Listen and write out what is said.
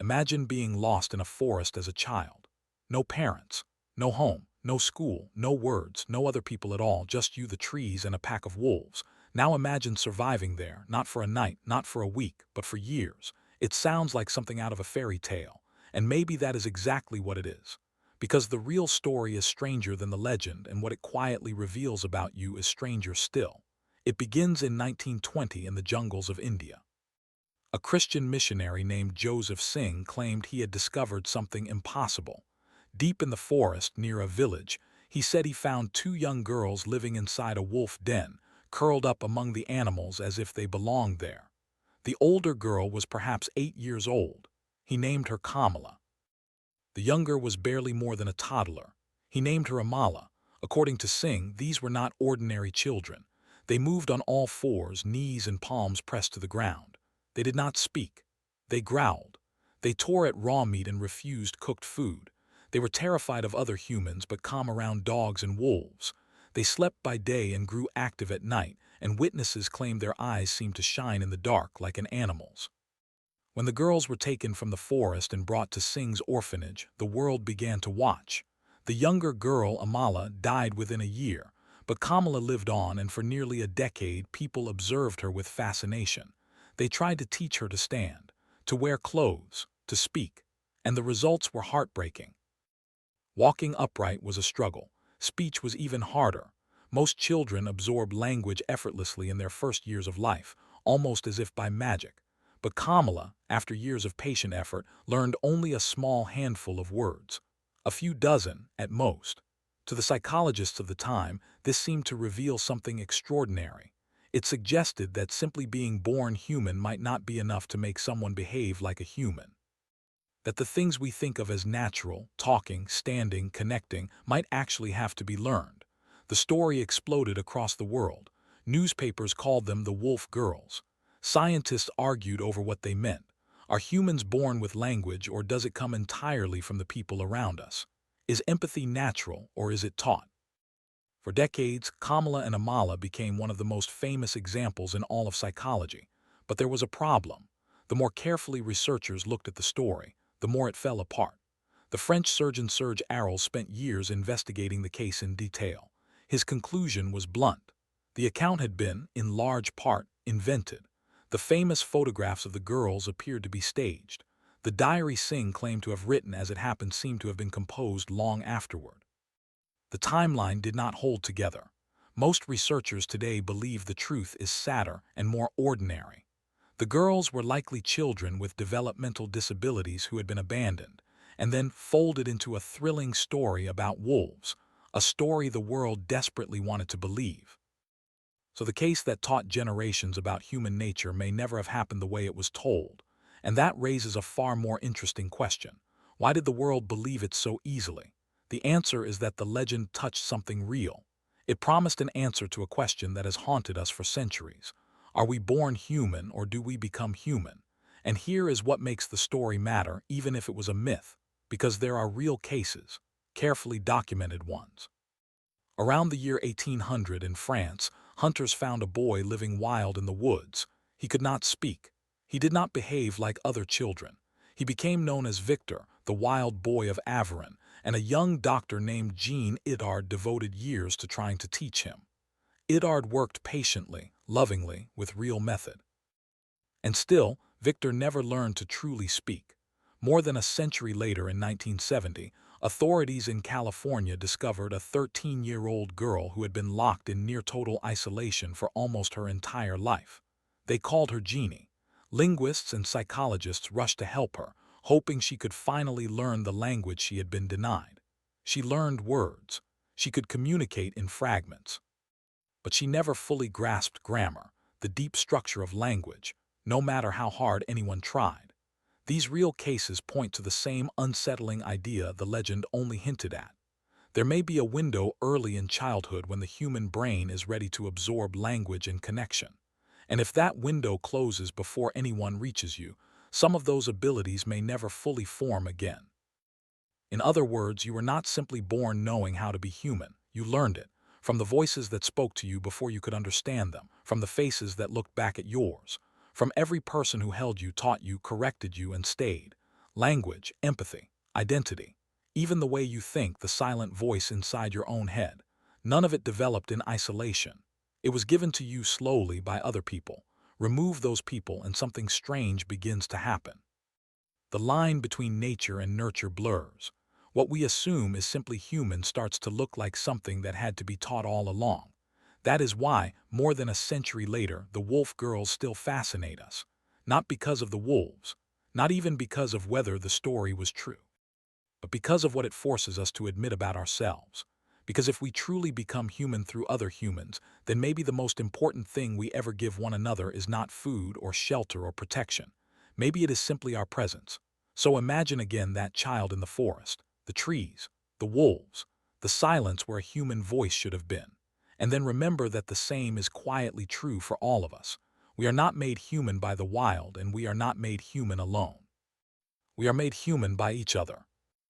Imagine being lost in a forest as a child. No parents, no home, no school, no words, no other people at all, just you, the trees, and a pack of wolves. Now imagine surviving there, not for a night, not for a week, but for years. It sounds like something out of a fairy tale, and maybe that is exactly what it is. Because the real story is stranger than the legend, and what it quietly reveals about you is stranger still. It begins in 1920 in the jungles of India. A Christian missionary named Joseph Singh claimed he had discovered something impossible. Deep in the forest near a village, he said he found two young girls living inside a wolf den, curled up among the animals as if they belonged there. The older girl was perhaps 8 years old. He named her Kamala. The younger was barely more than a toddler. He named her Amala. According to Singh, these were not ordinary children. They moved on all fours, knees and palms pressed to the ground. They did not speak. They growled. They tore at raw meat and refused cooked food. They were terrified of other humans but calm around dogs and wolves. They slept by day and grew active at night, and witnesses claimed their eyes seemed to shine in the dark like an animal's. When the girls were taken from the forest and brought to Singh's orphanage, the world began to watch. The younger girl, Amala, died within a year, but Kamala lived on, and for nearly a decade people observed her with fascination. They tried to teach her to stand, to wear clothes, to speak, and the results were heartbreaking. Walking upright was a struggle. Speech was even harder. Most children absorb language effortlessly in their first years of life, almost as if by magic. But Kamala, after years of patient effort, learned only a small handful of words, a few dozen at most. To the psychologists of the time, this seemed to reveal something extraordinary. It suggested that simply being born human might not be enough to make someone behave like a human. That the things we think of as natural, talking, standing, connecting, might actually have to be learned. The story exploded across the world. Newspapers called them the wolf girls. Scientists argued over what they meant. Are humans born with language, or does it come entirely from the people around us? Is empathy natural, or is it taught? For decades, Kamala and Amala became one of the most famous examples in all of psychology. But there was a problem. The more carefully researchers looked at the story, the more it fell apart. The French surgeon Serge Arel spent years investigating the case in detail. His conclusion was blunt. The account had been, in large part, invented. The famous photographs of the girls appeared to be staged. The diary Singh claimed to have written as it happened seemed to have been composed long afterward. The timeline did not hold together. Most researchers today believe the truth is sadder and more ordinary. The girls were likely children with developmental disabilities who had been abandoned, and then folded into a thrilling story about wolves, a story the world desperately wanted to believe. So the case that taught generations about human nature may never have happened the way it was told, and that raises a far more interesting question. Why did the world believe it so easily? The answer is that the legend touched something real. It promised an answer to a question that has haunted us for centuries. Are we born human, or do we become human? And here is what makes the story matter, even if it was a myth, because there are real cases, carefully documented ones. Around the year 1800 in France, hunters found a boy living wild in the woods. He could not speak. He did not behave like other children. He became known as Victor, the Wild Boy of Aveyron, and a young doctor named Jean devoted years to trying to teach him. Idard worked patiently, lovingly, with real method. And still, Victor never learned to truly speak. More than a century later, in 1970, authorities in California discovered a 13-year-old girl who had been locked in near-total isolation for almost her entire life. They called her Genie. Linguists and psychologists rushed to help her, hoping she could finally learn the language she had been denied. She learned words. She could communicate in fragments. But she never fully grasped grammar, the deep structure of language, no matter how hard anyone tried. These real cases point to the same unsettling idea the legend only hinted at. There may be a window early in childhood when the human brain is ready to absorb language and connection. And if that window closes before anyone reaches you, some of those abilities may never fully form again. In other words, you were not simply born knowing how to be human. You learned it, from the voices that spoke to you before you could understand them, from the faces that looked back at yours, from every person who held you, taught you, corrected you, and stayed. language, empathy, identity, even the way you think, the silent voice inside your own head. None of it developed in isolation. It was given to you slowly by other people. Remove those people and something strange begins to happen. The line between nature and nurture blurs. What we assume is simply human starts to look like something that had to be taught all along. That is why, more than a century later, the wolf girls still fascinate us. Not because of the wolves, not even because of whether the story was true, but because of what it forces us to admit about ourselves. Because if we truly become human through other humans, then maybe the most important thing we ever give one another is not food or shelter or protection. Maybe it is simply our presence. So imagine again that child in the forest, the trees, the wolves, the silence where a human voice should have been. And then remember that the same is quietly true for all of us. We are not made human by the wild, and we are not made human alone. We are made human by each other.